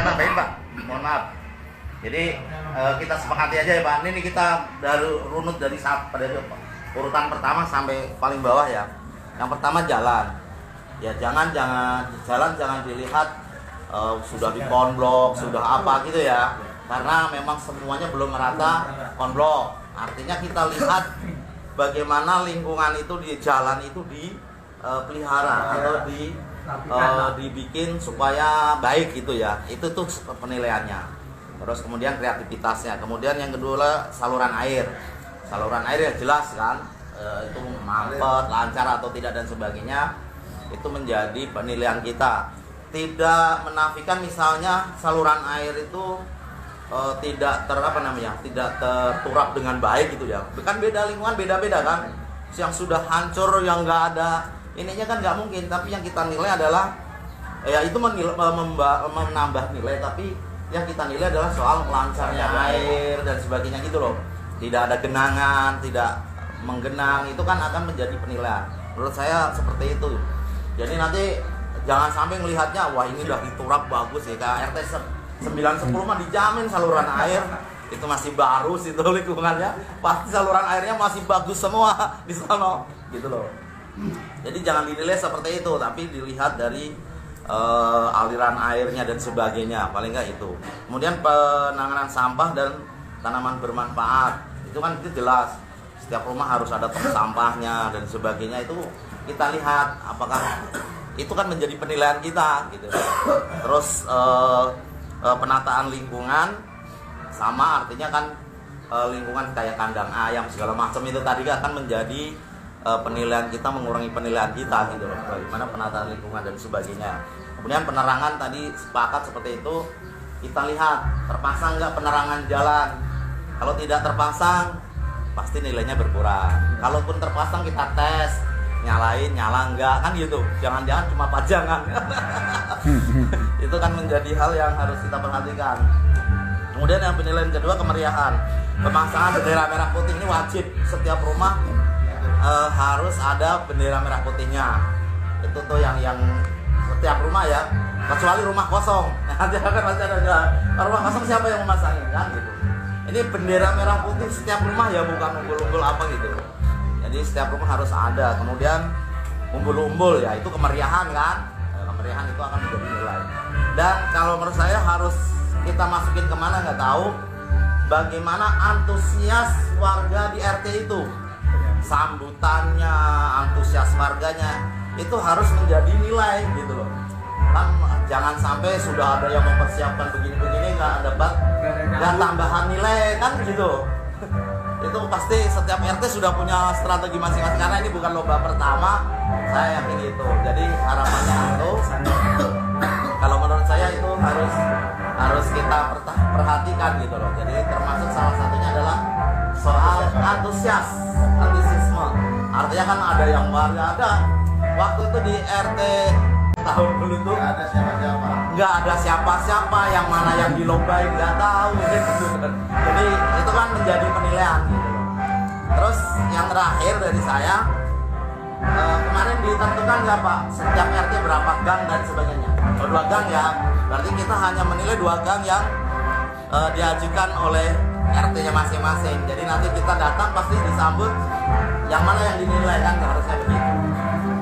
saya tambahin Pak, mohon maaf. Jadi kita sepakati aja ya Pak. Ini kita dari runut dari urutan pertama sampai paling bawah ya. Yang pertama jalan. Ya jangan jalan jangan dilihat sudah di konblok, sudah apa gitu ya. Karena memang semuanya belum merata konblok. Artinya kita lihat bagaimana lingkungan itu di jalan itu dipelihara atau dibikin supaya baik gitu ya. Itu tuh penilaiannya. Terus kemudian kreativitasnya. Kemudian yang kedua saluran air. Saluran air ya jelas kan, itu mampet, lancar atau tidak dan sebagainya. Itu menjadi penilaian kita. Tidak menafikan misalnya saluran air itu tidak terturap dengan baik gitu ya. Kan beda lingkungan beda-beda kan. Yang sudah hancur yang nggak ada ininya kan nggak mungkin. Tapi yang kita nilai adalah ya itu menambah nilai. Tapi yang kita nilai adalah soal lancarnya air dan sebagainya gitu loh. Tidak ada genangan, tidak menggenang, itu kan akan menjadi penilaian. Menurut saya seperti itu. Jadi nanti jangan sampai melihatnya wah ini udah diturap bagus ya, kayak RT 910 mah dijamin saluran air itu masih baru situ lingkungannya, pasti saluran airnya masih bagus semua di sana gitu loh. Jadi jangan dinilai seperti itu, tapi dilihat dari aliran airnya dan sebagainya, paling enggak itu. Kemudian penanganan sampah dan tanaman bermanfaat, itu kan itu jelas. Setiap rumah harus ada tong sampahnya dan sebagainya, itu kita lihat apakah itu kan menjadi penilaian kita gitu. Terus penataan lingkungan sama, artinya kan lingkungan kayak kandang ayam segala macam itu tadi akan menjadi penilaian kita, mengurangi penilaian kita gitu loh, bagaimana penataan lingkungan dan sebagainya. Kemudian penerangan tadi sepakat seperti itu, kita lihat terpasang nggak penerangan jalan. Kalau tidak terpasang pasti nilainya berkurang. Kalaupun terpasang kita tes, nyalain nyala enggak kan gitu, jangan-jangan cuma pajangan. Itu kan menjadi hal yang harus kita perhatikan. Kemudian yang penilaian kedua kemeriahan, pemasangan bendera merah putih ini wajib, setiap rumah harus ada bendera merah putihnya. Itu tuh yang setiap rumah ya, kecuali rumah kosong. Nanti akan masih ada rumah kosong, siapa yang memasangin kan gitu. Ini bendera merah putih setiap rumah ya, bukan umbul-umbul apa gitu. Jadi setiap rumah harus ada. Kemudian umbul-umbul ya, itu kemeriahan kan. Kemeriahan itu akan menjadi nilai. Dan kalau menurut saya harus kita masukin kemana nggak tahu. Bagaimana antusias warga di RT itu, sambutannya, antusias warganya itu harus menjadi nilai gitu loh. Kan jangan sampai sudah ada yang mempersiapkan begini-begini nggak dapat tambahan nilai kan gitu. Itu pasti setiap RT sudah punya strategi masing-masing, karena ini bukan lomba pertama, saya yakin itu. Jadi harapannya itu kalau menurut saya itu harus kita perhatikan gitu loh. Jadi termasuk salah satunya adalah soal antusiasme. Artinya kan ada yang warga ada waktu itu di RT tahun dulu tuh nggak ada siapa-siapa, yang mana yang dilombain nggak tahu gitu. Jadi itu kan menjadi penilaian gitu. Terus yang terakhir dari saya, kemarin ditentukan nggak Pak setiap RT berapa gang dan sebagainya. 2 gang ya, berarti kita hanya menilai 2 gang yang diajukan oleh RT-nya masing-masing. Jadi nanti kita datang pasti disambut yang mana yang dinilai, kan harusnya begitu.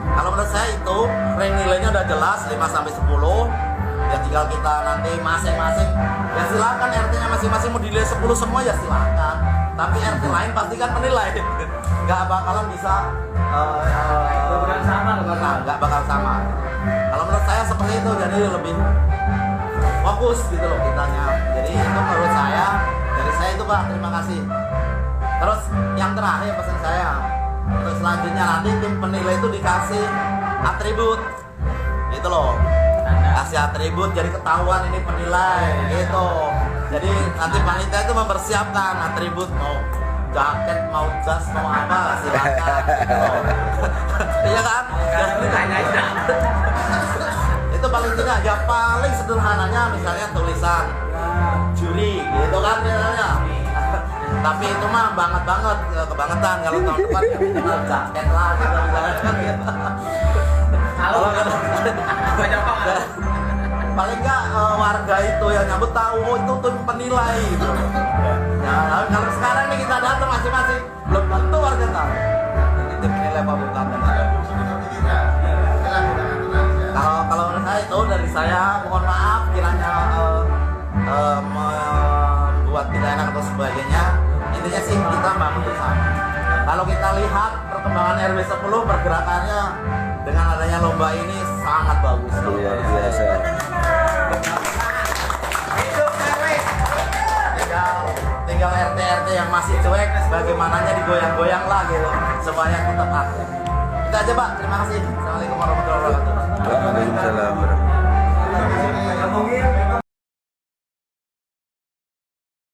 Kalau menurut saya itu range nilainya udah jelas 5-10. Ya tinggal kita nanti masing-masing, ya silakan RT-nya masing-masing mau dinilai 10 semua ya silakan. Tapi RT lain pasti kan menilai, nggak bakalan bisa nggak bakal sama. Kalau menurut saya seperti itu, jadi lebih fokus gitu loh kitanya. Jadi itu menurut saya, dari saya itu Pak, terima kasih. Terus yang terakhir pesan saya, untuk selanjutnya nanti tim penilai itu dikasih atribut gitu loh, kasih atribut jadi ketahuan ini penilai gitu. Jadi nanti panitia itu mempersiapkan atribut, mau jaket, mau jas, mau apa silakan gitu. Iya kan? Itu paling tidak ya, paling sederhananya misalnya tulisan juri gitu kan misalnya. Tapi itu mah banget kebangetan. Kalau tahun depan ya minimal jaket lah gitu misalnya kan gitu. Kalau paling enggak warga itu yang nyambut tahu oh itu tuh penilai gitu. Nah, kalau sekarang nih kita datang masing-masing belum tentu warga tahu. Ini tim penilai Pak Bukan. Kalau menurut saya itu dari saya mohon maaf kiranya membuat tidak enak atau sebagainya. Intinya sih kita bangun bersama. Kalau kita lihat perkembangan RW 10 pergerakannya dengan adanya lomba ini sangat bagus. Luar biasa. Tinggal RT yang masih cuek, bagaimananya digoyang-goyang lah gitu, supaya tetap aktif. Itu aja Pak, terima kasih. Assalamualaikum warahmatullahi wabarakatuh. Waalaikumsalam warahmatullahi wabarakatuh.